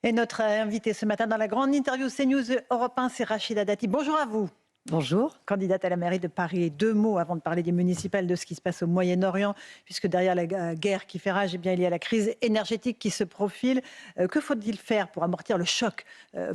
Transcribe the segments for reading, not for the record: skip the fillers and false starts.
Et notre invité ce matin dans la grande interview CNews Europe 1, c'est Rachida Dati. Bonjour à vous. Bonjour. Candidate à la mairie de Paris. Deux mots avant de parler des municipales, de ce qui se passe au Moyen-Orient, puisque derrière la guerre qui fait rage, eh bien, il y a la crise énergétique qui se profile. Que faut-il faire pour amortir le choc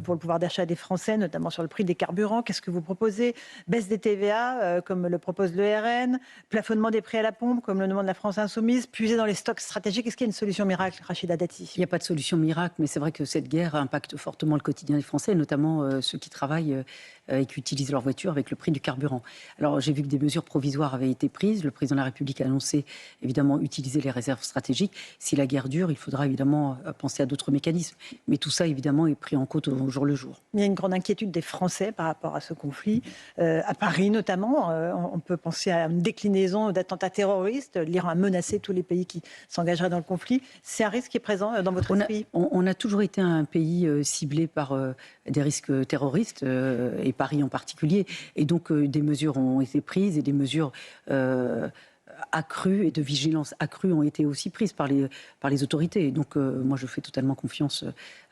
pour le pouvoir d'achat des Français, notamment sur le prix des carburants? Qu'est-ce que vous proposez? Baisse des TVA, comme le propose le RN, plafonnement des prix à la pompe, comme le demande la France Insoumise, puiser dans les stocks stratégiques. Est-ce qu'il y a une solution miracle, Rachida Dati? Il n'y a pas de solution miracle, mais c'est vrai que cette guerre impacte fortement le quotidien des Français, notamment ceux qui travaillent et qui utilisent leur voiture avec le prix du carburant. Alors j'ai vu que des mesures provisoires avaient été prises. Le président de la République a annoncé évidemment utiliser les réserves stratégiques. Si la guerre dure, il faudra évidemment penser à d'autres mécanismes. Mais tout ça évidemment est pris en compte au jour le jour. Il y a une grande inquiétude des Français par rapport à ce conflit. À Paris notamment, on peut penser à une déclinaison d'attentats terroristes. L'Iran a menacé tous les pays qui s'engageraient dans le conflit. C'est un risque qui est présent dans votre esprit? On a toujours été un pays ciblé par des risques terroristes, et Paris en particulier. Et donc des mesures ont été prises et des mesures accrues et de vigilance accrue ont été aussi prises par les autorités. Et donc moi je fais totalement confiance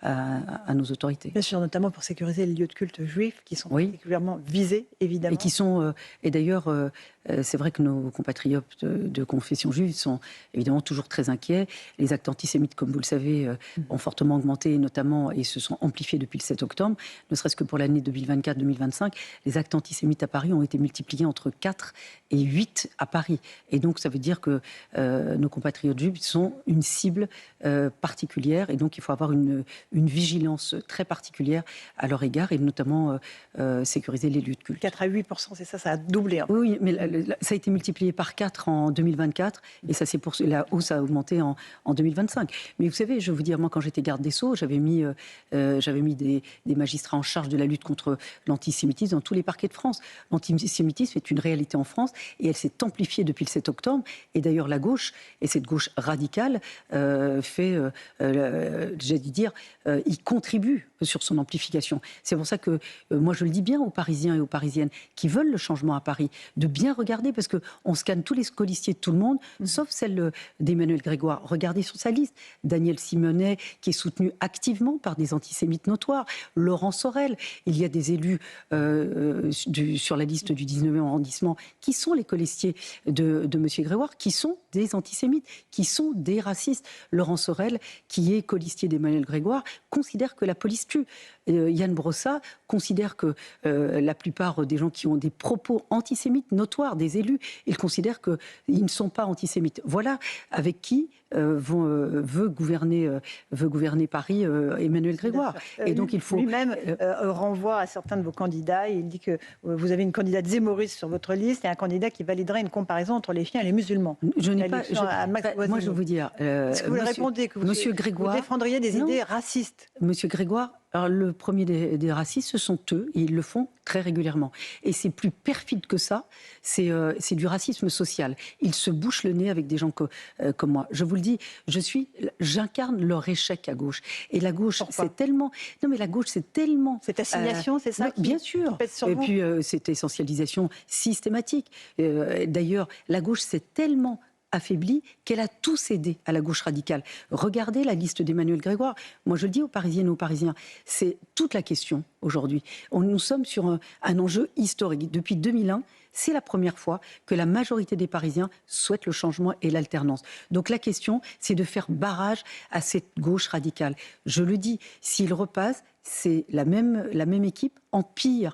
à nos autorités. Bien sûr, notamment pour sécuriser les lieux de culte juifs qui sont particulièrement visés, évidemment. Et qui sont, et d'ailleurs, c'est vrai que nos compatriotes de confession juive sont évidemment toujours très inquiets. Les actes antisémites, comme vous le savez, ont fortement augmenté, notamment, et se sont amplifiés depuis le 7 octobre. Ne serait-ce que pour l'année 2024-2025, les actes antisémites à Paris ont été multipliés entre 4 et 8 à Paris. Et donc, ça veut dire que nos compatriotes juifs sont une cible particulière. Et donc, il faut avoir une vigilance très particulière à leur égard, et notamment sécuriser les lieux de culte. 4 à 8%, c'est ça, ça a doublé. Hein. Oui, mais ça a été multiplié par 4 en 2024, et ça, la hausse a augmenté en 2025. Mais vous savez, je vais vous dire, moi, quand j'étais garde des Sceaux, j'avais mis des magistrats en charge de la lutte contre l'antisémitisme dans tous les parquets de France. L'antisémitisme est une réalité en France, et elle s'est amplifiée depuis le 7 octobre. Et d'ailleurs, la gauche, et cette gauche radicale, j'ai dit dire, y contribue sur son amplification. C'est pour ça que moi je le dis bien aux Parisiens et aux Parisiennes qui veulent le changement à Paris, de bien regarder, parce qu'on scanne tous les colistiers de tout le monde, sauf celle d'Emmanuel Grégoire. Regardez sur sa liste, Daniel Simonet, qui est soutenu activement par des antisémites notoires, Laurent Sorel, il y a des élus sur la liste du 19e arrondissement qui sont les colistiers de M. Grégoire, qui sont des antisémites, qui sont des racistes. Laurent Sorel, qui est colistier d'Emmanuel Grégoire, considère que la police tue. Yann Brossat considère que la plupart des gens qui ont des propos antisémites notoires, des élus, ils considèrent qu'ils ne sont pas antisémites. Voilà avec qui veut gouverner Paris Emmanuel Grégoire. Et donc il faut... Lui-même renvoie à certains de vos candidats. Il dit que vous avez une candidate zémoriste sur votre liste et un candidat qui validerait une comparaison entre les chiens et les musulmans. Je n'ai pas... moi je vais vous dire... Est-ce que vous répondez que vous défendriez des idées racistes? Monsieur Grégoire, alors le premier des racistes, ce sont eux, et ils le font très régulièrement. Et c'est plus perfide que ça, c'est du racisme social. Ils se bouchent le nez avec des gens comme moi. Je vous le dis, j'incarne leur échec à gauche. Et la gauche, c'est tellement... Non mais la gauche, c'est tellement... Cette assignation, c'est ça bien sûr. Qui pèse sur et vous. puis cette essentialisation systématique. D'ailleurs, la gauche, c'est tellement affaiblie qu'elle a tout cédé à la gauche radicale. Regardez la liste d'Emmanuel Grégoire. Moi, je le dis aux Parisiennes et aux Parisiens, c'est toute la question aujourd'hui. Nous sommes sur un enjeu historique. Depuis 2001, c'est la première fois que la majorité des Parisiens souhaitent le changement et l'alternance. Donc la question, c'est de faire barrage à cette gauche radicale. Je le dis, s'ils repassent, c'est la même équipe en pire.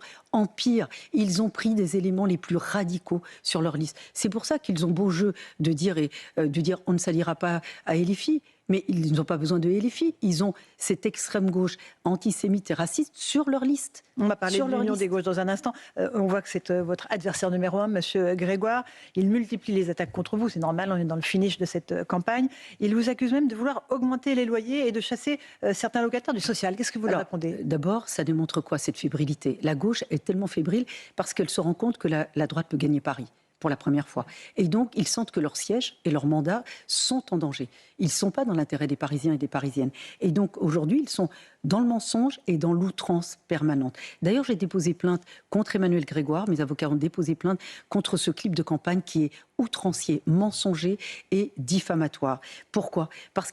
Ils ont pris des éléments les plus radicaux sur leur liste. C'est pour ça qu'ils ont beau jeu de dire on ne s'alliera pas à LFI. Mais ils n'ont pas besoin de LFI. Ils ont cette extrême gauche antisémite et raciste sur leur liste. On va parler de l'union des gauches dans un instant. On voit que c'est votre adversaire numéro 1, M. Grégoire. Il multiplie les attaques contre vous. C'est normal, on est dans le finish de cette campagne. Il vous accuse même de vouloir augmenter les loyers et de chasser certains locataires du social. Qu'est-ce que vous lui répondez? D'abord, ça démontre quoi, cette fébrilité? La gauche est tellement fébrile parce qu'elle se rend compte que la droite peut gagner Paris. Pour la première fois. Et donc, ils sentent que leur siège et leur mandat sont en danger. Ils ne sont pas dans l'intérêt des Parisiens et des Parisiennes. Et donc, aujourd'hui, ils sont dans le mensonge et dans l'outrance permanente. D'ailleurs, j'ai déposé plainte contre Emmanuel Grégoire. Mes avocats ont déposé plainte contre ce clip de campagne qui est outrancier, mensonger et diffamatoire. Pourquoi ? Parce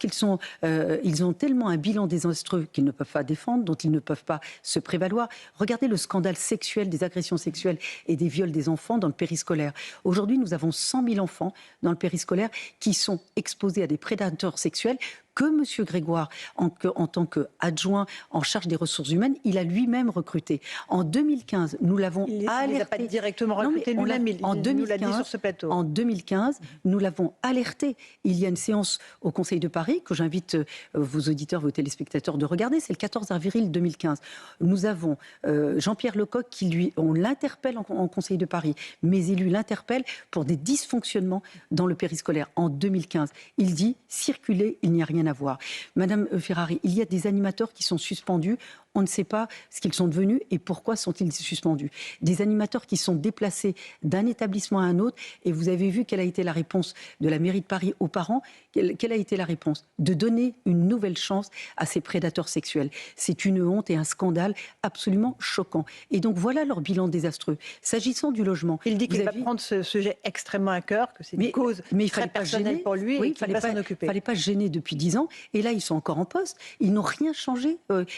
ils ont tellement un bilan désastreux qu'ils ne peuvent pas défendre, dont ils ne peuvent pas se prévaloir. Regardez le scandale sexuel, des agressions sexuelles et des viols des enfants dans le périscolaire. Aujourd'hui, nous avons 100 000 enfants dans le périscolaire qui sont exposés à des prédateurs sexuels que M. Grégoire, en tant qu'adjoint en charge des ressources humaines, il a lui-même recruté. En 2015, nous l'avons alerté. Il n'a pas directement recruté lui-même, il nous l'a dit sur ce plateau. En 2015, nous l'avons alerté. Il y a une séance au Conseil de Paris que j'invite vos auditeurs, vos téléspectateurs de regarder. C'est le 14 avril 2015. Nous avons Jean-Pierre Lecoq on l'interpelle en Conseil de Paris. Mes élus l'interpellent pour des dysfonctionnements dans le périscolaire en 2015. Il dit « circuler, il n'y a rien à voir ». Madame Ferrari, il y a des animateurs qui sont suspendus. On ne sait pas ce qu'ils sont devenus et pourquoi sont-ils suspendus. Des animateurs qui sont déplacés d'un établissement à un autre. Et vous avez vu quelle a été la réponse de la mairie de Paris aux parents. Quelle a été la réponse ? De donner une nouvelle chance à ces prédateurs sexuels. C'est une honte et un scandale absolument choquant. Et donc voilà leur bilan désastreux. S'agissant du logement... Il dit qu'il va prendre ce sujet extrêmement à cœur, que c'est une cause très personnelle pour lui et qu'il va s'en occuper. Il ne fallait pas gêner depuis 10 ans. Et là, ils sont encore en poste. Ils n'ont rien changé.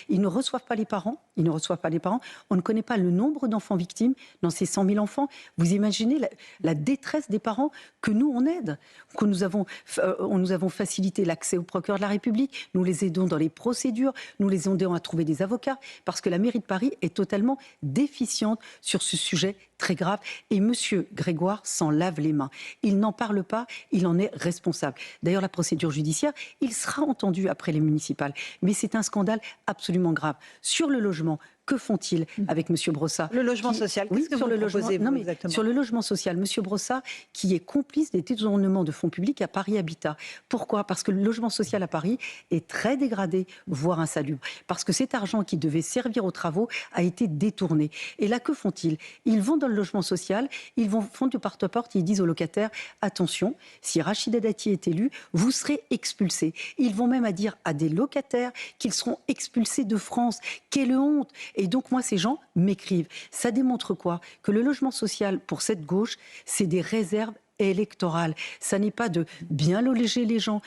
Ils ne reçoivent pas les parents. On ne connaît pas le nombre d'enfants victimes dans ces 100 000 enfants. Vous imaginez la détresse des parents que nous, on aide. Que nous avons facilité l'accès au procureur de la République. Nous les aidons dans les procédures. Nous les aidons à trouver des avocats. Parce que la mairie de Paris est totalement déficiente sur ce sujet très grave. Et M. Grégoire s'en lave les mains. Il n'en parle pas. Il en est responsable. D'ailleurs, la procédure judiciaire, il sera entendu après les municipales. Mais c'est un scandale absolument grave. Sur le logement, que font-ils avec M. Brossat ? Le logement social, qu'est-ce que vous proposez, vous, exactement ? Sur le logement social, M. Brossat, qui est complice des détournements de fonds publics à Paris Habitat. Pourquoi ? Parce que le logement social à Paris est très dégradé, voire insalubre. Parce que cet argent qui devait servir aux travaux a été détourné. Et là, que font-ils ? Ils vont dans le logement social, font du porte-à-porte, ils disent aux locataires, attention, si Rachida Dati est élu, vous serez expulsés. Ils vont même à dire à des locataires qu'ils seront expulsés de France. Quelle honte ! Et donc, moi, ces gens m'écrivent. Ça démontre quoi ? Que le logement social, pour cette gauche, c'est des réserves électorales. Ça n'est pas de bien loger les gens,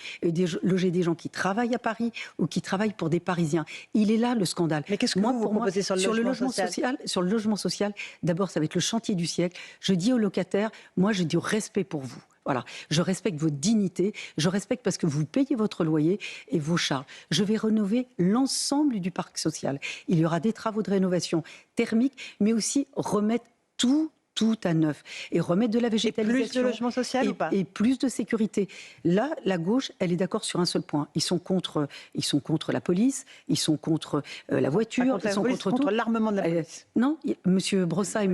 loger des gens qui travaillent à Paris ou qui travaillent pour des Parisiens. Il est là le scandale. Mais qu'est-ce que vous proposez sur le logement social ? Sur le logement social, d'abord, ça va être le chantier du siècle. Je dis aux locataires, moi, j'ai du respect pour vous. Voilà, je respecte votre dignité, je respecte parce que vous payez votre loyer et vos charges. Je vais rénover l'ensemble du parc social. Il y aura des travaux de rénovation thermique, mais aussi remettre tout à neuf et remettre de la végétalisation. Et plus de logement social ou pas ? Et plus de sécurité. Là, la gauche, elle est d'accord sur un seul point. Ils sont contre la police, ils sont contre la voiture, ils sont contre l'armement de la police. Non, M. Brossat et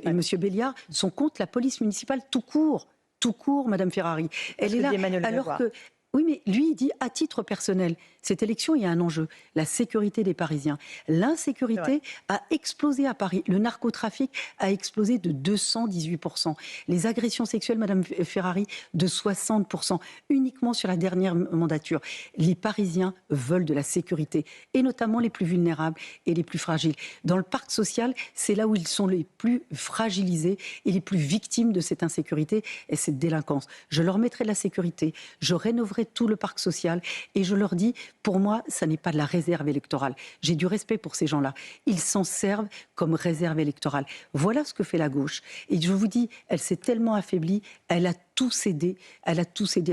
M. Béliard sont contre la police municipale tout court. Tout court, Madame Ferrari. Elle est là, alors que... Oui, mais lui, il dit, à titre personnel, cette élection, il y a un enjeu, la sécurité des Parisiens. L'insécurité a explosé à Paris. Le narcotrafic a explosé de 218%. Les agressions sexuelles, Madame Ferrari, de 60%, uniquement sur la dernière mandature. Les Parisiens veulent de la sécurité, et notamment les plus vulnérables et les plus fragiles. Dans le parc social, c'est là où ils sont les plus fragilisés et les plus victimes de cette insécurité et cette délinquance. Je leur mettrai de la sécurité, je rénoverai tout le parc social et je leur dis, pour moi, ça n'est pas de la réserve électorale. J'ai du respect pour ces gens-là. Ils s'en servent comme réserve électorale. Voilà ce que fait la gauche. Et je vous dis, elle s'est tellement affaiblie, elle a tout cédé à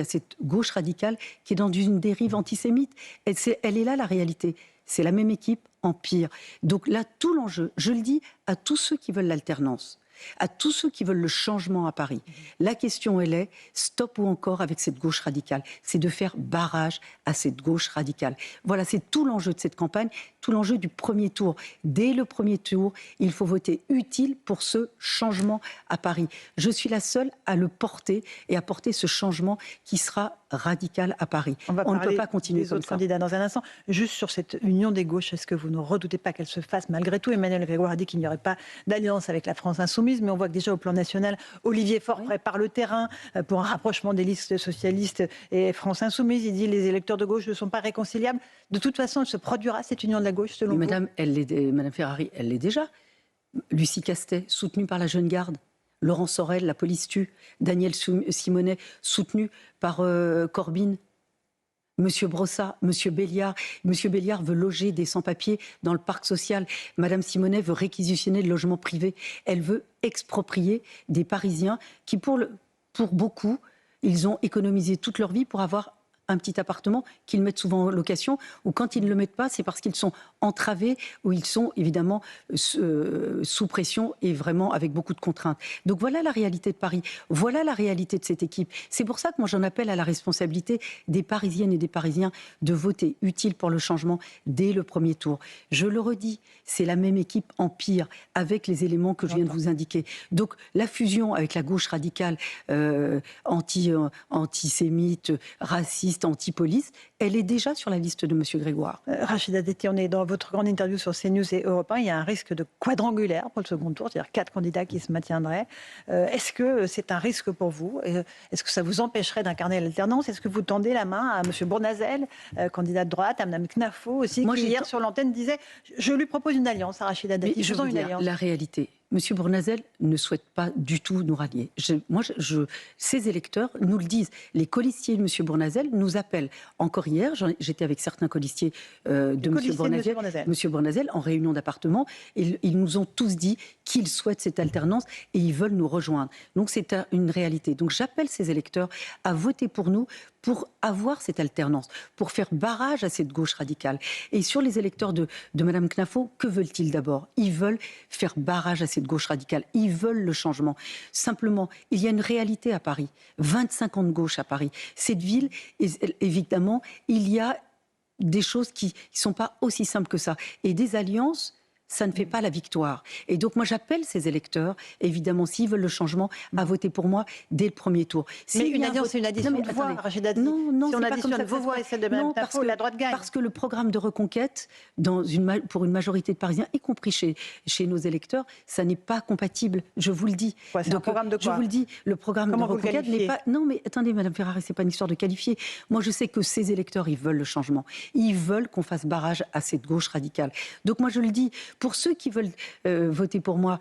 cette gauche radicale qui est dans une dérive antisémite. Elle est là la réalité. C'est la même équipe en pire. Donc là, tout l'enjeu, je le dis à tous ceux qui veulent l'alternance, à tous ceux qui veulent le changement à Paris. La question, elle est, stop ou encore avec cette gauche radicale. C'est de faire barrage à cette gauche radicale. Voilà, c'est tout l'enjeu de cette campagne, tout l'enjeu du premier tour. Dès le premier tour, il faut voter utile pour ce changement à Paris. Je suis la seule à le porter et à porter ce changement qui sera radical à Paris. On ne peut pas continuer des comme autres ça. candidats dans un instant. Juste sur cette union des gauches, est-ce que vous ne redoutez pas qu'elle se fasse malgré tout ? Emmanuel Grégoire a dit qu'il n'y aurait pas d'alliance avec la France insoumise, mais on voit que déjà au plan national, Olivier Faure prépare le terrain pour un rapprochement des listes socialistes et France insoumise. Il dit que les électeurs de gauche ne sont pas réconciliables. De toute façon, elle se produira, cette union de la gauche, selon vous ? Madame Ferrari, elle l'est déjà. Lucie Castet, soutenue par la Jeune Garde. Laurent Sorel, la police tue. Daniel Simonet, soutenu par Corbyn. Monsieur Brossat, Monsieur Béliard. Monsieur Béliard veut loger des sans-papiers dans le parc social. Madame Simonet veut réquisitionner le logement privé. Elle veut exproprier des Parisiens qui, pour beaucoup, ils ont économisé toute leur vie pour avoir un petit appartement qu'ils mettent souvent en location, ou quand ils ne le mettent pas, c'est parce qu'ils sont entravés, ou ils sont évidemment sous pression et vraiment avec beaucoup de contraintes. Donc voilà la réalité de Paris, voilà la réalité de cette équipe. C'est pour ça que moi j'en appelle à la responsabilité des Parisiennes et des Parisiens de voter utile pour le changement dès le premier tour. Je le redis, c'est la même équipe en pire, avec les éléments que je viens de vous indiquer. Donc la fusion avec la gauche radicale, antisémite, raciste, anti-police, elle est déjà sur la liste de M. Grégoire. Rachida Dati, on est dans votre grande interview sur CNews et Europe 1. Il y a un risque de quadrangulaire pour le second tour, c'est-à-dire 4 candidats qui se maintiendraient. Est-ce que c'est un risque pour vous? Est-ce que ça vous empêcherait d'incarner l'alternance? Est-ce que vous tendez la main à M. Bournazel, candidat de droite, à Mme Knafo aussi, qui hier sur l'antenne disait « Je lui propose une alliance à Rachida Dati, faisons une alliance ». La réalité, M. Bournazel ne souhaite pas du tout nous rallier. Ces électeurs nous le disent. Les colistiers de M. Bournazel nous appellent. Encore hier, j'étais avec certains colistiers de M. Bournazel en réunion d'appartement. Ils nous ont tous dit qu'ils souhaitent cette alternance et ils veulent nous rejoindre. Donc c'est une réalité. Donc j'appelle ces électeurs à voter pour nous pour avoir cette alternance, pour faire barrage à cette gauche radicale. Et sur les électeurs de Mme Knafo, que veulent-ils d'abord? Ils veulent faire barrage à cette gauche radicale. Ils veulent le changement. Simplement, il y a une réalité à Paris. 25 ans de gauche à Paris. Cette ville, évidemment, il y a des choses qui ne sont pas aussi simples que ça. Et des alliances, ça ne fait pas la victoire. Et donc moi j'appelle ces électeurs, évidemment, s'ils veulent le changement, à voter pour moi dès le premier tour. Mais une alliance, c'est une addition de voix, Rachida Dati. Non, si on additionne vos voix et celles de Mme Knafo, la droite gagne. Parce que le programme de reconquête, pour une majorité de Parisiens, y compris chez nos électeurs, ça n'est pas compatible, je vous le dis. Ouais, c'est un programme de quoi? Je vous le dis, le programme de reconquête n'est pas... Non mais attendez, Mme Ferrari, c'est pas une histoire de qualifier. Moi je sais que ces électeurs, ils veulent le changement. Ils veulent qu'on fasse barrage à cette gauche radicale. Donc moi je le dis, pour ceux qui veulent voter pour moi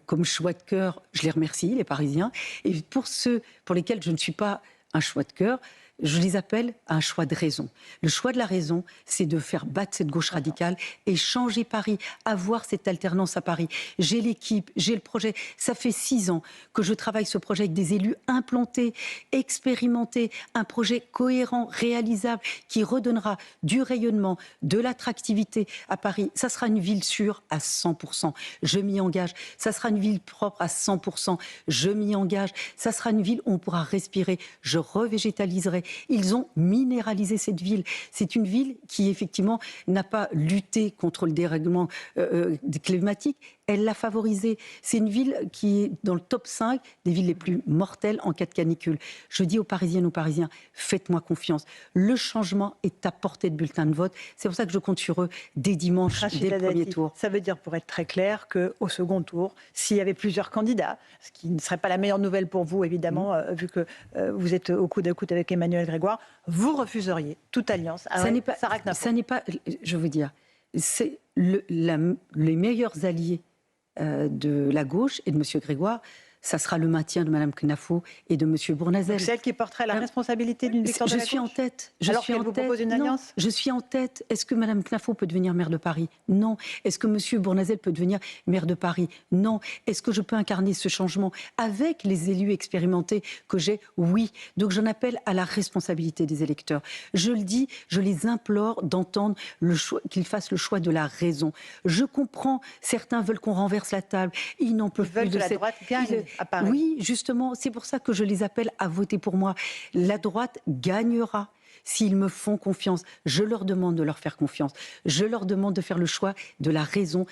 comme choix de cœur, je les remercie, les Parisiens. Et pour ceux pour lesquels je ne suis pas un choix de cœur, je les appelle à un choix de raison. Le choix de la raison, c'est de faire battre cette gauche radicale et changer Paris, avoir cette alternance à Paris. J'ai l'équipe, j'ai le projet. Ça fait 6 ans que je travaille ce projet avec des élus implantés, expérimentés, un projet cohérent, réalisable, qui redonnera du rayonnement, de l'attractivité à Paris. Ça sera une ville sûre à 100%. Je m'y engage. Ça sera une ville propre à 100%. Je m'y engage. Ça sera une ville où on pourra respirer. Je revégétaliserai. Ils ont minéralisé cette ville. C'est une ville qui, effectivement, n'a pas lutté contre le dérèglement climatique. Elle l'a favorisé. C'est une ville qui est dans le top 5 des villes les plus mortelles en cas de canicule. Je dis aux Parisiennes, aux Parisiens, faites-moi confiance. Le changement est à portée de bulletin de vote. C'est pour ça que je compte sur eux dès dimanche, dès le premier tour. Ça veut dire, pour être très clair, qu'au second tour, s'il y avait plusieurs candidats, ce qui ne serait pas la meilleure nouvelle pour vous, évidemment, vu que vous êtes au coude à coude avec Emmanuel Grégoire, vous refuseriez toute alliance. Ça n'est pas, je veux dire, c'est les meilleurs alliés de la gauche et de M. Grégoire, ça sera le maintien de Mme Knafo et de M. Bournazel. C'est elle qui porterait la responsabilité d'une victoire de la gauche. Je suis en tête. Alors qu'elle vous propose une alliance ? Non, je suis en tête. Est-ce que Mme Knafo peut devenir maire de Paris ? Non. Est-ce que M. Bournazel peut devenir maire de Paris ? Non. Est-ce que je peux incarner ce changement avec les élus expérimentés que j'ai ? Oui. Donc j'en appelle à la responsabilité des électeurs. Je le dis, je les implore d'entendre qu'ils fassent le choix de la raison. Je comprends, certains veulent qu'on renverse la table. Ils n'en peuvent plus de la droite gagne. À Paris. Oui, justement, c'est pour ça que je les appelle à voter pour moi. La droite gagnera s'ils me font confiance. Je leur demande de leur faire confiance. Je leur demande de faire le choix de la raison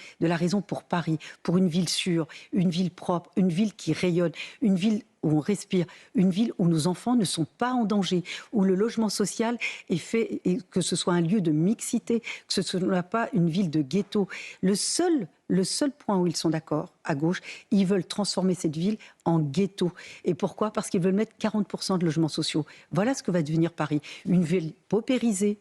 pour Paris, pour une ville sûre, une ville propre, une ville qui rayonne, une ville où on respire, une ville où nos enfants ne sont pas en danger, où le logement social est fait, et que ce soit un lieu de mixité, que ce ne soit pas une ville de ghetto. Le seul point où ils sont d'accord, à gauche, ils veulent transformer cette ville en ghetto. Et pourquoi ? Parce qu'ils veulent mettre 40% de logements sociaux. Voilà ce que va devenir Paris. Une ville paupérisée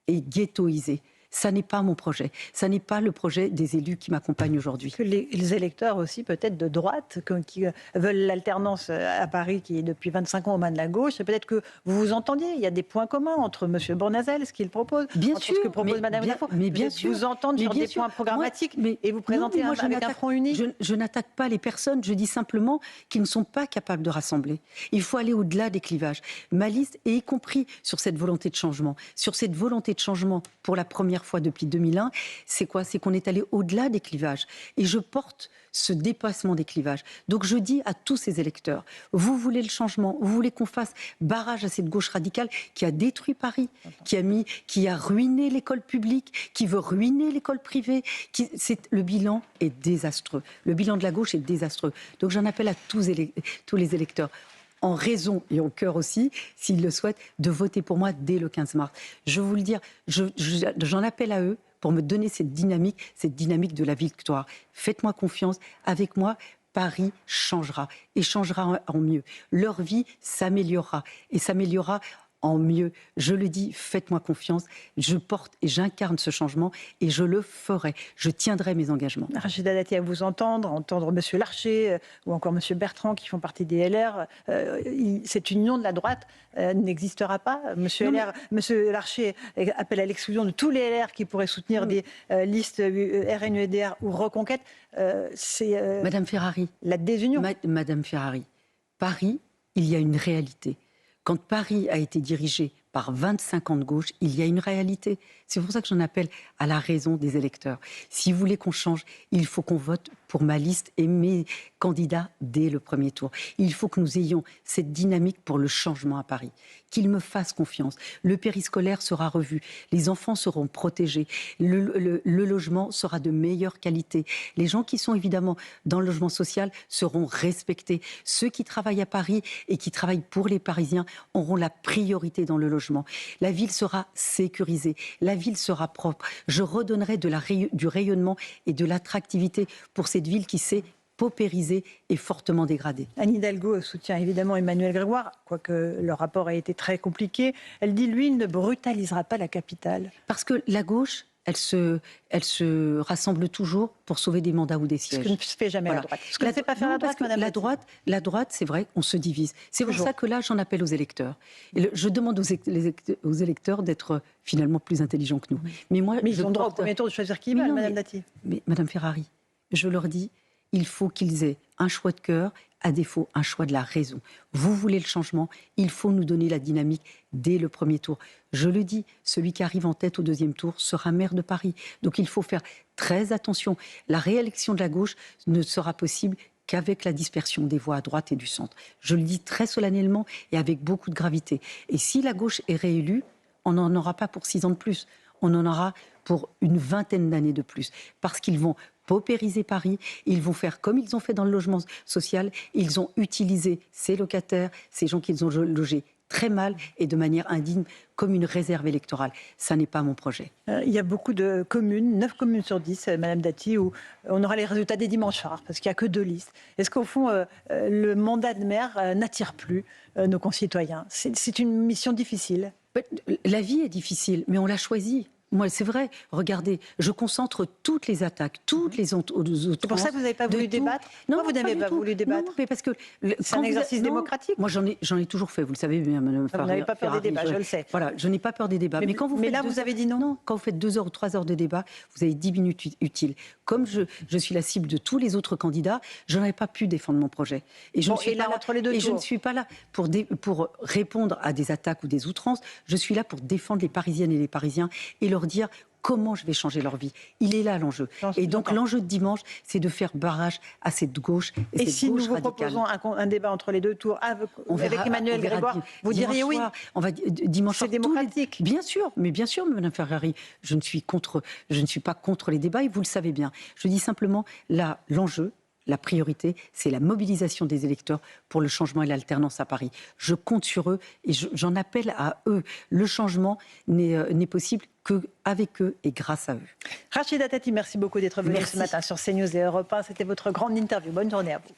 et ghettoisée. Ça n'est pas mon projet. Ça n'est pas le projet des élus qui m'accompagnent aujourd'hui. Que les électeurs aussi, peut-être de droite, qui veulent l'alternance à Paris, qui est depuis 25 ans aux mains de la gauche, et peut-être que vous vous entendiez. Il y a des points communs entre M. Bournazel, ce qu'il propose, Bien entre sûr, ce que propose Mme Dafo. mais bien sûr, vous entendre sur des sûr. points programmatiques et vous Non, présenter moi, avec un front uni. Je n'attaque pas les personnes, je dis simplement qu'ils ne sont pas capables de rassembler. Il faut aller au-delà des clivages. Ma liste, et y compris sur cette volonté de changement, pour la première fois depuis 2001, c'est quoi? C'est qu'on est allé au-delà des clivages. Et je porte ce dépassement des clivages. Donc je dis à tous ces électeurs, vous voulez le changement, vous voulez qu'on fasse barrage à cette gauche radicale qui a détruit Paris, qui a ruiné l'école publique, qui veut ruiner l'école privée. Le bilan est désastreux. Le bilan de la gauche est désastreux. Donc j'en appelle à tous les électeurs, en raison et en cœur aussi, s'ils le souhaitent, de voter pour moi dès le 15 mars. Je veux vous le dire, j'en appelle à eux pour me donner cette dynamique de la victoire. Faites-moi confiance, avec moi, Paris changera, et changera en mieux. Leur vie s'améliorera, et s'améliorera en mieux. Je le dis, faites-moi confiance, je porte et j'incarne ce changement, et je le ferai. Je tiendrai mes engagements. Rachida Dati, à vous entendre M. Larcher ou encore M. Bertrand qui font partie des LR, cette union de la droite n'existera pas. M. Larcher appelle à l'exclusion de tous les LR qui pourraient soutenir des listes RN-UDR ou Reconquête. C'est Madame Ferrari, la désunion. Madame Ferrari, Paris, il y a une réalité. Quand Paris a été dirigé par 25 ans de gauche, il y a une réalité. C'est pour ça que j'en appelle à la raison des électeurs. Si vous voulez qu'on change, il faut qu'on vote pour ma liste et mes candidats dès le premier tour. Il faut que nous ayons cette dynamique pour le changement à Paris. Qu'ils me fassent confiance. Le périscolaire sera revu. Les enfants seront protégés. Le logement sera de meilleure qualité. Les gens qui sont évidemment dans le logement social seront respectés. Ceux qui travaillent à Paris et qui travaillent pour les Parisiens auront la priorité dans le logement. La ville sera sécurisée. La ville sera propre. Je redonnerai du rayonnement et de l'attractivité pour cette ville qui s'est paupérisée et fortement dégradée. Anne Hidalgo soutient évidemment Emmanuel Grégoire, quoique le rapport a été très compliqué. Elle dit, lui, il ne brutalisera pas la capitale. Parce que la gauche, elle se rassemble toujours pour sauver des mandats ou des sièges. Ce que ne fait jamais la droite. Ce que ne fait pas faire la droite, Madame Dati. La droite, c'est vrai, on se divise. C'est pour ça que là, j'en appelle aux électeurs. Et je demande aux électeurs d'être finalement plus intelligents que nous. Mais ils ont le droit au premier tour de choisir qui va, Madame Dati. Mais Madame Ferrari, je leur dis, il faut qu'ils aient un choix de cœur, à défaut, un choix de la raison. Vous voulez le changement, il faut nous donner la dynamique dès le premier tour. Je le dis, celui qui arrive en tête au deuxième tour sera maire de Paris. Donc il faut faire très attention. La réélection de la gauche ne sera possible qu'avec la dispersion des voix à droite et du centre. Je le dis très solennellement et avec beaucoup de gravité. Et si la gauche est réélue, on n'en aura pas pour 6 ans de plus. On en aura pour une vingtaine d'années de plus. Parce qu'ils vont paupériser Paris, ils vont faire comme ils ont fait dans le logement social, ils ont utilisé ces locataires, ces gens qu'ils ont logés très mal et de manière indigne comme une réserve électorale. Ça n'est pas mon projet. Il y a beaucoup de communes, 9 communes sur 10, Madame Dati, où on aura les résultats dès dimanche soir, parce qu'il n'y a que 2 listes. Est-ce qu'au fond, le mandat de maire n'attire plus nos concitoyens? C'est une mission difficile. La vie est difficile, mais on l'a choisie. Moi, c'est vrai, regardez, je concentre toutes les attaques, toutes les autres. C'est pour ça que vous n'avez pas voulu débattre? Non, vous n'avez pas voulu débattre? Non, mais parce que c'est un exercice démocratique. Moi, j'en ai toujours fait, vous le savez bien, Madame Ferrari. Vous n'avez pas peur des débats, je le sais. Voilà, je n'ai pas peur des débats. Mais là, vous avez dit non. Non, quand vous faites 2 heures ou 3 heures de débat, vous avez 10 minutes utiles. Comme je suis la cible de tous les autres candidats, je n'aurais pas pu défendre mon projet. Et je ne suis pas là pour répondre à des attaques ou des outrances. Je suis là pour défendre les Parisiennes et les Parisiens et leur dire comment je vais changer leur vie. Il est là l'enjeu. Et donc l'enjeu de dimanche, c'est de faire barrage à cette gauche et cette si gauche nous vous radicale. proposons un débat entre les 2 tours avec Emmanuel Grégoire, vous diriez oui? On va dimanche soir. C'est démocratique. Bien sûr, Madame Ferrari, je ne suis pas contre les débats et vous le savez bien. Je dis simplement, là, l'enjeu, la priorité, c'est la mobilisation des électeurs pour le changement et l'alternance à Paris. Je compte sur eux et j'en appelle à eux. Le changement n'est possible qu'avec eux et grâce à eux. Rachida Dati, merci beaucoup d'être venue ce matin sur CNews et Europe 1. C'était votre grande interview. Bonne journée à vous.